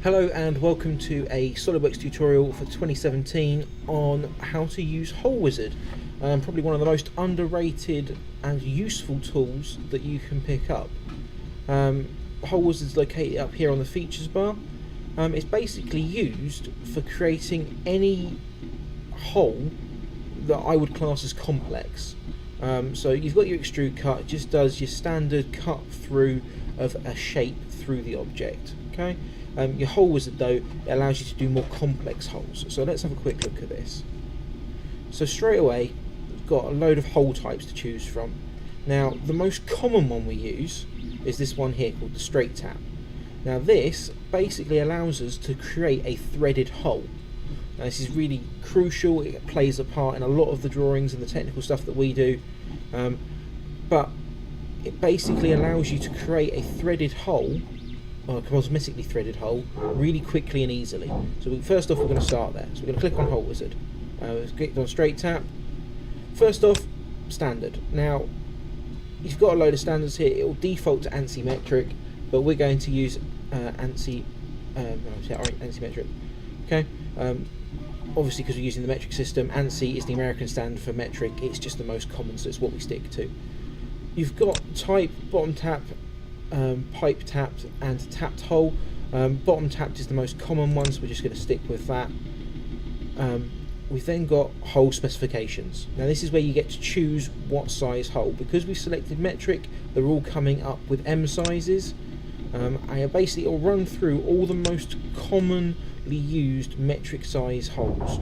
Hello and welcome to a SolidWorks tutorial for 2017 on how to use Hole Wizard. Probably one of the most underrated and useful tools that you can pick up. Hole Wizard is located up here on the features bar. It's basically used for creating any hole that I would class as complex. So you've got your extrude cut, it just does your standard cut through of a shape through the object. Okay. Your Hole Wizard though, it allows you to do more complex holes. So let's have a quick look at this. So straight away, we've got a load of hole types to choose from. Now the most common one we use is this one here called the straight tap. Now this basically allows us to create a threaded hole. Now this is really crucial, it plays a part in a lot of the drawings and the technical stuff that we do, but it basically allows you to create a threaded hole, or a cosmetically threaded hole, really quickly and easily. So first off we're going to start there. So we're going to click on Hole Wizard. We've clicked on straight tap. First off, standard. Now you've got a load of standards here. It will default to ANSI metric, but we're going to use ANSI metric. Okay. Obviously, because we're using the metric system, ANSI is the American standard for metric. It's just the most common, so it's what we stick to. You've got type, bottom tap, pipe tapped, and tapped hole. Bottom tapped is the most common one, so we're just going to stick with that. We've then got hole specifications. Now this is where you get to choose what size hole. Because we've selected metric, they're all coming up with M sizes. Basically it'll run through all the most commonly used metric size holes,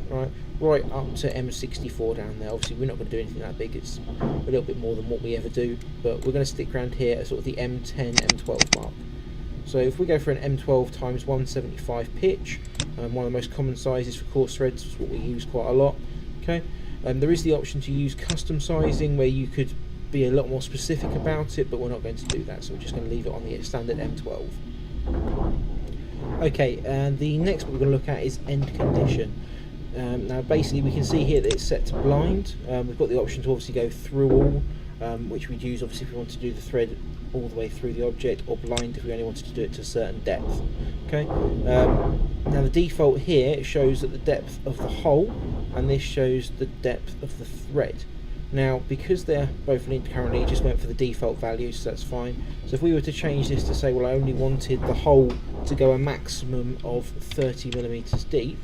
right up to M64 down there. Obviously we're not going to do anything that big, it's a little bit more than what we ever do, but we're going to stick around here at sort of the M10, M12 mark. So if we go for an M12 times 175 pitch, one of the most common sizes for coarse threads, is what we use quite a lot. Okay, there is the option to use custom sizing where you could be a lot more specific about it, but we're not going to do that, so we're just going to leave it on the standard M12. Okay, and the next one we're going to look at is end condition. Now basically we can see here that it's set to blind. We've got the option to obviously go through all, which we'd use obviously if we want to do the thread all the way through the object, or blind if we only wanted to do it to a certain depth. Okay. Now the default here shows that the depth of the hole, and this shows the depth of the thread. Now because they're both linked currently, it just went for the default value, so that's fine. So if we were to change this to say, well, I only wanted the hole to go a maximum of 30mm deep,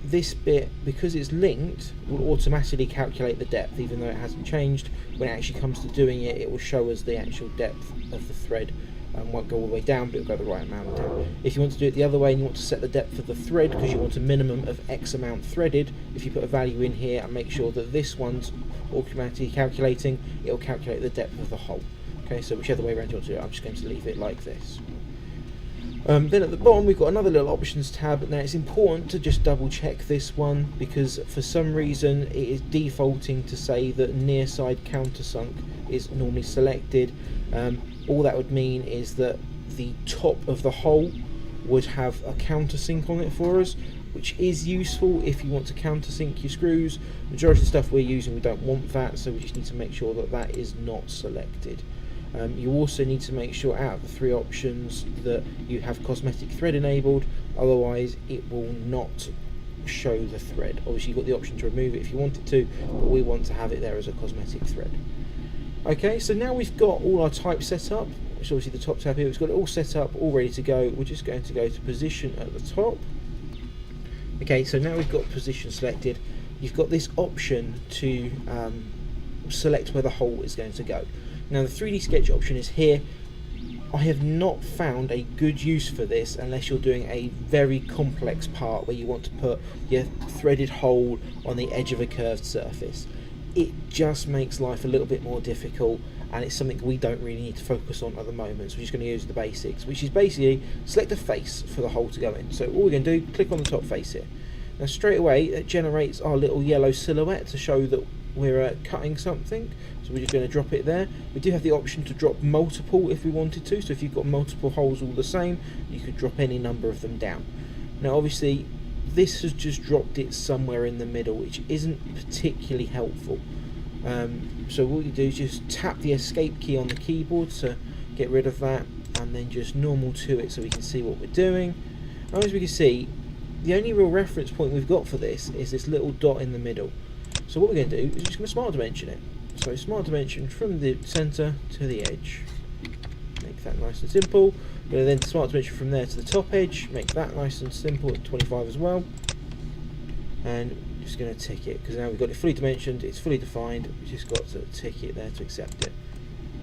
this bit, because it's linked, will automatically calculate the depth even though it hasn't changed. When it actually comes to doing it, it will show us the actual depth of the thread, and won't go all the way down, but it'll go the right amount down. If you want to do it the other way and you want to set the depth of the thread because you want a minimum of X amount threaded, if you put a value in here and make sure that this one's automatically calculating, it'll calculate the depth of the hole. Okay, so whichever way around you want to do it, I'm just going to leave it like this. Then at the bottom we've got another little options tab. Now it's important to just double check this one because for some reason it is defaulting to say that near side countersunk is normally selected. All that would mean is that the top of the hole would have a countersink on it for us, which is useful if you want to countersink your screws. Majority of the stuff we're using we don't want that, so we just need to make sure that that is not selected. You also need to make sure out of the three options that you have cosmetic thread enabled, otherwise it will not show the thread. Obviously you've got the option to remove it if you wanted to, but we want to have it there as a cosmetic thread. Okay, so now we've got all our types set up, which is obviously the top tab here. We've got it all set up, all ready to go. We're just going to go to position at the top. Okay, so now we've got position selected. You've got this option to select where the hole is going to go. Now the 3D sketch option is here. I have not found a good use for this unless you're doing a very complex part where you want to put your threaded hole on the edge of a curved surface. It just makes life a little bit more difficult, and it's something we don't really need to focus on at the moment, so we're just going to use the basics, which is basically select a face for the hole to go in. So all we're going to do, click on the top face here. Now straight away it generates our little yellow silhouette to show that we're cutting something, so we're just going to drop it there. We do have the option to drop multiple if we wanted to, so if you've got multiple holes all the same, you could drop any number of them down. Now obviously this has just dropped it somewhere in the middle, which isn't particularly helpful. So what you do is just tap the escape key on the keyboard to get rid of that, and and then just normal to it so we can see what we're doing. And as we can see, the only real reference point we've got for this is this little dot in the middle. So what we're going to do is just going to smart dimension it. So smart dimension from the centre to the edge. Make that nice and simple. We're going to then smart dimension from there to the top edge. Make that nice and simple at 25 as well. And just going to tick it, because now we've got it fully dimensioned, it's fully defined. We've just got to tick it there to accept it.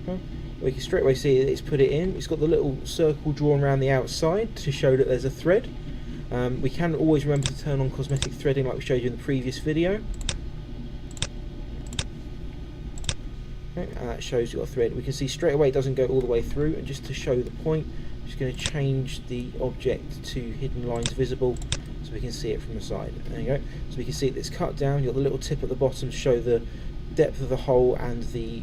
Okay. We can straight away see that it's put it in. It's got the little circle drawn around the outside to show that there's a thread. We can always remember to turn on cosmetic threading like we showed you in the previous video. Okay, and that shows you've got a thread. We can see straight away it doesn't go all the way through, and just to show the point, I'm just going to change the object to hidden lines visible so we can see it from the side. There you go. So we can see that it's cut down. You've got the little tip at the bottom to show the depth of the hole and the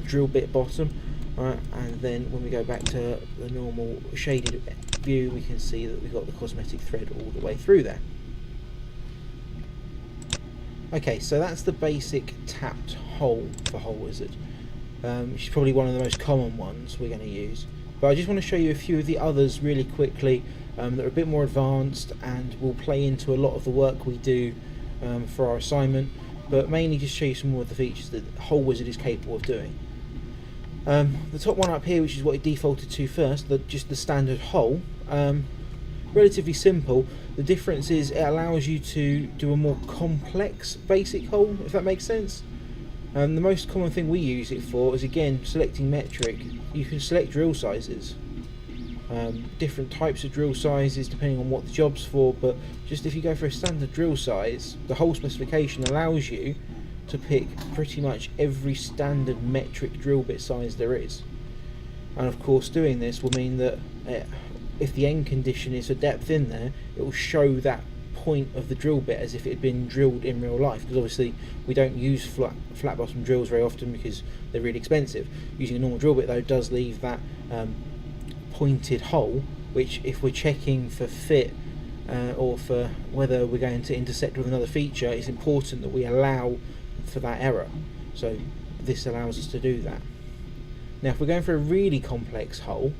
drill bit bottom. Right, and then when we go back to the normal shaded view, we can see that we've got the cosmetic thread all the way through there. Okay, so that's the basic tapped hole for Hole Wizard, which is probably one of the most common ones we're going to use. But I just want to show you a few of the others really quickly that are a bit more advanced and will play into a lot of the work we do for our assignment, but mainly just show you some more of the features that Hole Wizard is capable of doing. The top one up here, which is what it defaulted to first, just the standard hole, relatively simple. The difference is it allows you to do a more complex basic hole, if that makes sense. The most common thing we use it for is, again, selecting metric. You can select drill sizes, different types of drill sizes depending on what the job's for, but just if you go for a standard drill size, the hole specification allows you to pick pretty much every standard metric drill bit size there is. And of course doing this will mean that if the end condition is a depth in there, it will show that point of the drill bit as if it had been drilled in real life, because obviously we don't use flat bottom drills very often because they're really expensive. Using a normal drill bit though does leave that pointed hole, which if we're checking for fit or for whether we're going to intersect with another feature, it's important that we allow for that error. So this allows us to do that. Now if we're going for a really complex hole,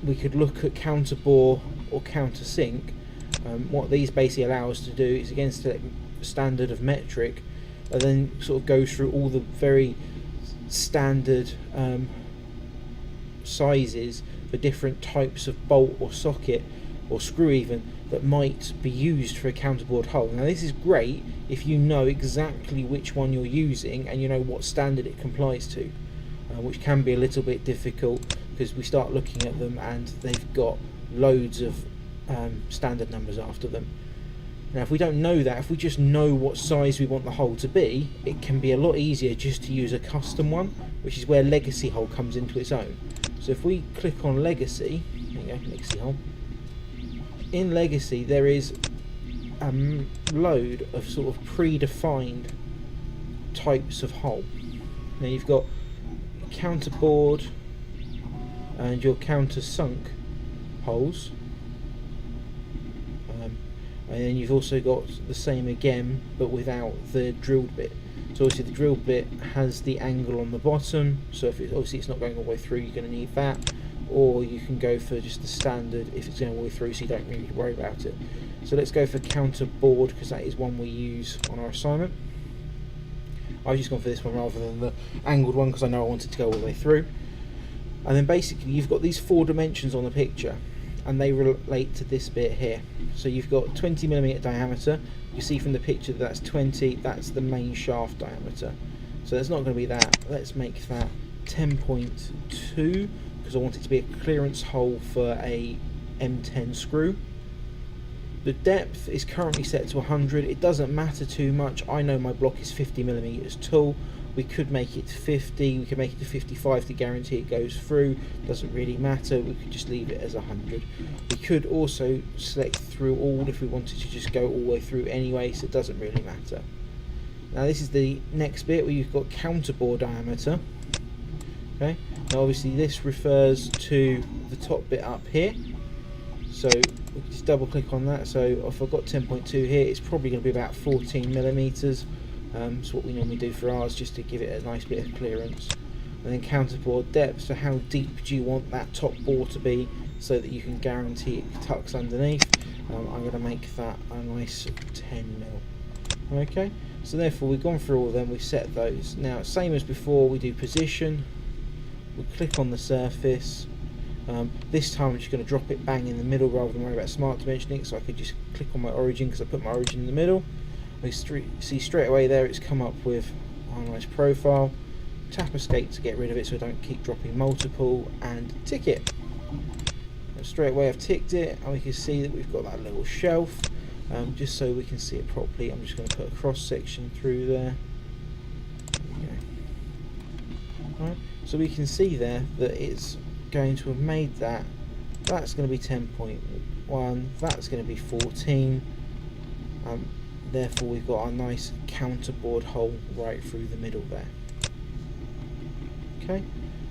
we could look at counter bore or counter sink. What these basically allow us to do is, again, select standard of metric, and then sort of go through all the very standard sizes for different types of bolt or socket or screw even that might be used for a counterbored hole. Now this is great if you know exactly which one you're using and you know what standard it complies to, which can be a little bit difficult because we start looking at them and they've got loads of standard numbers after them. Now if we don't know that, if we just know what size we want the hole to be, it can be a lot easier just to use a custom one, which is where legacy hole comes into its own. So if we click on legacy, there you go, legacy hole. In legacy there is a load of sort of predefined types of hole. Now you've got counterbored and your counter sunk holes, and then you've also got the same again but without the drilled bit. So obviously the drilled bit has the angle on the bottom, so if obviously it's not going all the way through, you're going to need that, or you can go for just the standard if it's going all the way through, so you don't really worry about it. So let's go for counterbored because that is one we use on our assignment. I've just gone for this one rather than the angled one because I know I wanted to go all the way through. And then basically you've got these 4 dimensions on the picture and they relate to this bit here. So you've got 20mm diameter. You see from the picture that that's 20, that's the main shaft diameter. So that's not going to be that. Let's make that 10.2 because I want it to be a clearance hole for a M10 screw. The depth is currently set to 100. It doesn't matter too much. I know my block is 50mm tall. We could make it 50, we could make it to 55 to guarantee it goes through. Doesn't really matter, we could just leave it as 100. We could also select through all if we wanted to just go all the way through anyway, so it doesn't really matter. Now this is the next bit where you've got counterbore diameter. Okay, now obviously this refers to the top bit up here. So we can just double click on that. So if I've got 10.2 here, it's probably going to be about 14mm. So what we normally do for ours, just to give it a nice bit of clearance. and then counterbore depth, so how deep do you want that top bore to be so that you can guarantee it tucks underneath. I'm going to make that a nice 10mm. Okay, so therefore we've gone through all of them, we've set those. Now same as before, we do position, we click on the surface. This time I'm just going to drop it bang in the middle rather than worry about smart dimensioning, so I could just click on my origin because I put my origin in the middle. We see straight away there it's come up with a nice profile. Tap escape to get rid of it so I don't keep dropping multiple, and tick it. And straight away I've ticked it, and we can see that we've got that little shelf. Just so we can see it properly, I'm just going to put a cross section through there. Right, so we can see there that it's going to have made that. That's going to be 10.1, that's going to be 14. Therefore we've got a nice counterbored hole right through the middle there. Okay,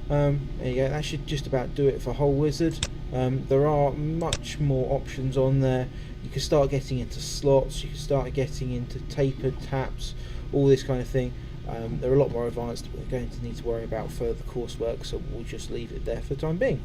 there you go, that should just about do it for Hole Wizard. There are much more options on there. You can start getting into slots, you can start getting into tapered taps, all this kind of thing. They're a lot more advanced, but we're going to need to worry about further coursework, so we'll just leave it there for the time being.